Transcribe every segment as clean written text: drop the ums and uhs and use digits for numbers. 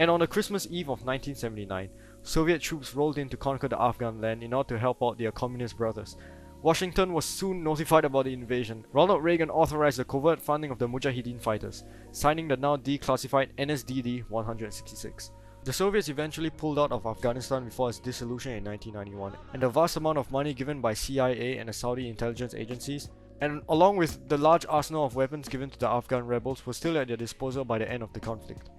And on the Christmas Eve of 1979, Soviet troops rolled in to conquer the Afghan land in order to help out their communist brothers. Washington was soon notified about the invasion. Ronald Reagan authorized the covert funding of the Mujahedeen fighters, signing the now declassified NSDD-166. The Soviets eventually pulled out of Afghanistan before its dissolution in 1991, and the vast amount of money given by CIA and the Saudi intelligence agencies, and along with the large arsenal of weapons given to the Afghan rebels, was still at their disposal by the end of the conflict.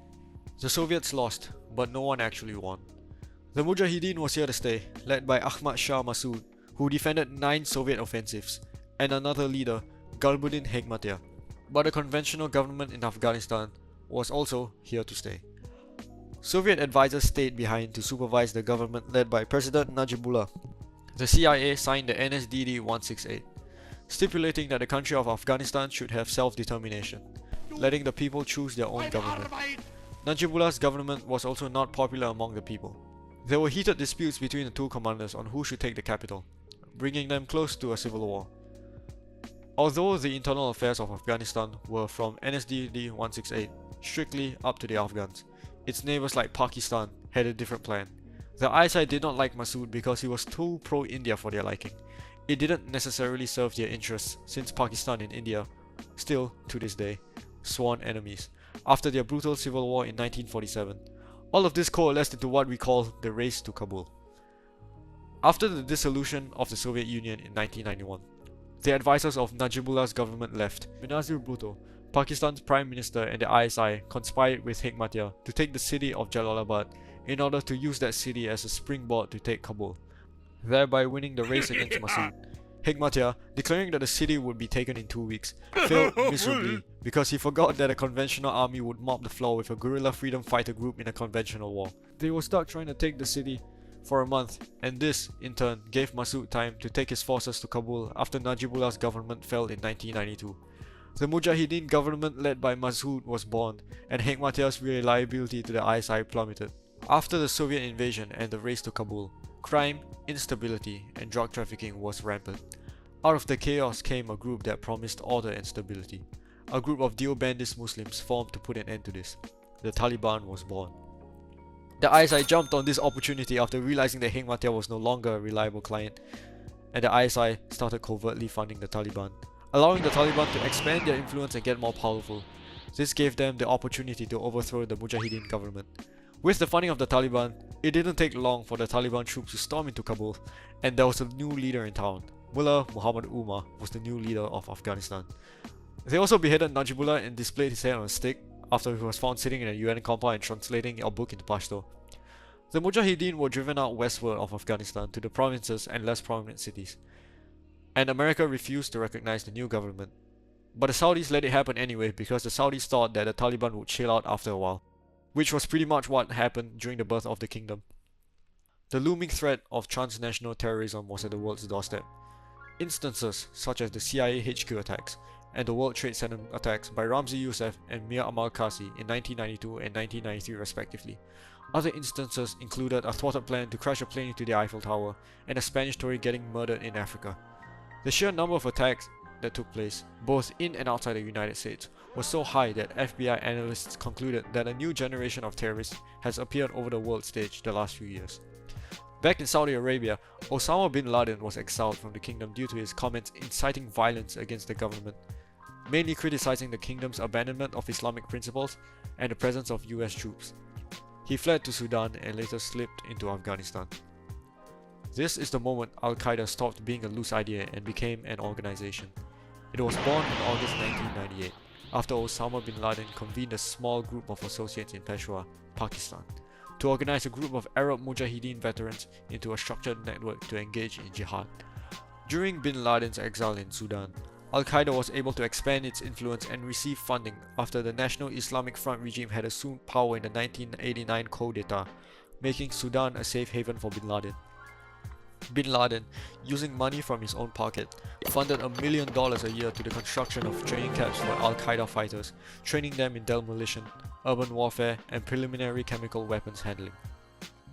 The Soviets lost, but no one actually won. The Mujahedeen was here to stay, led by Ahmad Shah Massoud, who defended 9 Soviet offensives, and another leader, Gulbuddin Hekmatyar. But the conventional government in Afghanistan was also here to stay. Soviet advisors stayed behind to supervise the government led by President Najibullah. The CIA signed the NSDD-168, stipulating that the country of Afghanistan should have self-determination, letting the people choose their own government. Najibullah's government was also not popular among the people. There were heated disputes between the two commanders on who should take the capital, bringing them close to a civil war. Although the internal affairs of Afghanistan were from NSDD-168 strictly up to the Afghans, its neighbors like Pakistan had a different plan. The ISI did not like Massoud because he was too pro-India for their liking. It didn't necessarily serve their interests, since Pakistan and India, still to this day, sworn enemies, after their brutal civil war in 1947. All of this coalesced into what we call the race to Kabul. After the dissolution of the Soviet Union in 1991, the advisors of Najibullah's government left. Benazir Bhutto, Pakistan's Prime Minister, and the ISI conspired with Hekmatyar to take the city of Jalalabad in order to use that city as a springboard to take Kabul, thereby winning the race against Massoud. Hekmatyar, declaring that the city would be taken in 2 weeks, failed miserably because he forgot that a conventional army would mop the floor with a guerrilla freedom fighter group in a conventional war. They were stuck trying to take the city for a month, and this, in turn, gave Massoud time to take his forces to Kabul after Najibullah's government fell in 1992. The Mujahedeen government led by Massoud was born, and Hekmatyar's reliability to the ISI plummeted. After the Soviet invasion and the race to Kabul, crime, instability, and drug trafficking was rampant. Out of the chaos came a group that promised order and stability. A group of Deobandist Muslims formed to put an end to this. The Taliban was born. The ISI jumped on this opportunity after realizing that Hekmatyar was no longer a reliable client, and the ISI started covertly funding the Taliban, allowing the Taliban to expand their influence and get more powerful. This gave them the opportunity to overthrow the Mujahedeen government. With the funding of the Taliban, it didn't take long for the Taliban troops to storm into Kabul, and there was a new leader in town. Mullah Muhammad Umar was the new leader of Afghanistan. They also beheaded Najibullah and displayed his head on a stick after he was found sitting in a UN compound and translating a book into Pashto. The Mujahedeen were driven out westward of Afghanistan to the provinces and less prominent cities, and America refused to recognize the new government. But the Saudis let it happen anyway because the Saudis thought that the Taliban would chill out after a while, which was pretty much what happened during the birth of the kingdom. The looming threat of transnational terrorism was at the world's doorstep. Instances such as the CIA HQ attacks and the World Trade Center attacks by Ramzi Youssef and Mir Amal Qasi in 1992 and 1993 respectively. Other instances included a thwarted plan to crash a plane into the Eiffel Tower and a Spanish tourist getting murdered in Africa. The sheer number of attacks that took place, both in and outside the United States, was so high that FBI analysts concluded that a new generation of terrorists has appeared over the world stage the last few years. Back in Saudi Arabia, Osama bin Laden was exiled from the kingdom due to his comments inciting violence against the government, mainly criticizing the kingdom's abandonment of Islamic principles and the presence of US troops. He fled to Sudan and later slipped into Afghanistan. This is the moment Al-Qaeda stopped being a loose idea and became an organization. It was born in August 1998, after Osama bin Laden convened a small group of associates in Peshawar, Pakistan, to organize a group of Arab Mujahedeen veterans into a structured network to engage in jihad. During bin Laden's exile in Sudan, Al-Qaeda was able to expand its influence and receive funding after the National Islamic Front regime had assumed power in the 1989 coup d'etat, making Sudan a safe haven for bin Laden. Bin Laden, using money from his own pocket, funded $1 million a year to the construction of training camps for Al-Qaeda fighters, training them in demolition, urban warfare, and preliminary chemical weapons handling.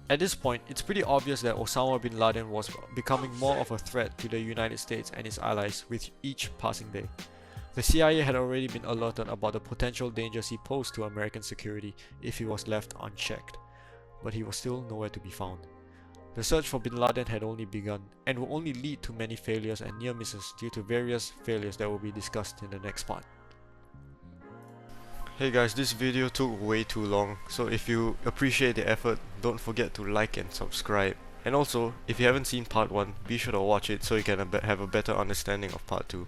At this point, it's pretty obvious that Osama bin Laden was becoming more of a threat to the United States and its allies with each passing day. The CIA had already been alerted about the potential dangers he posed to American security if he was left unchecked, but he was still nowhere to be found. The search for bin Laden had only begun, and will only lead to many failures and near misses due to various failures that will be discussed in the next part. Hey guys, this video took way too long, so if you appreciate the effort, don't forget to like and subscribe. And also, if you haven't seen part 1, be sure to watch it so you can have a better understanding of part 2.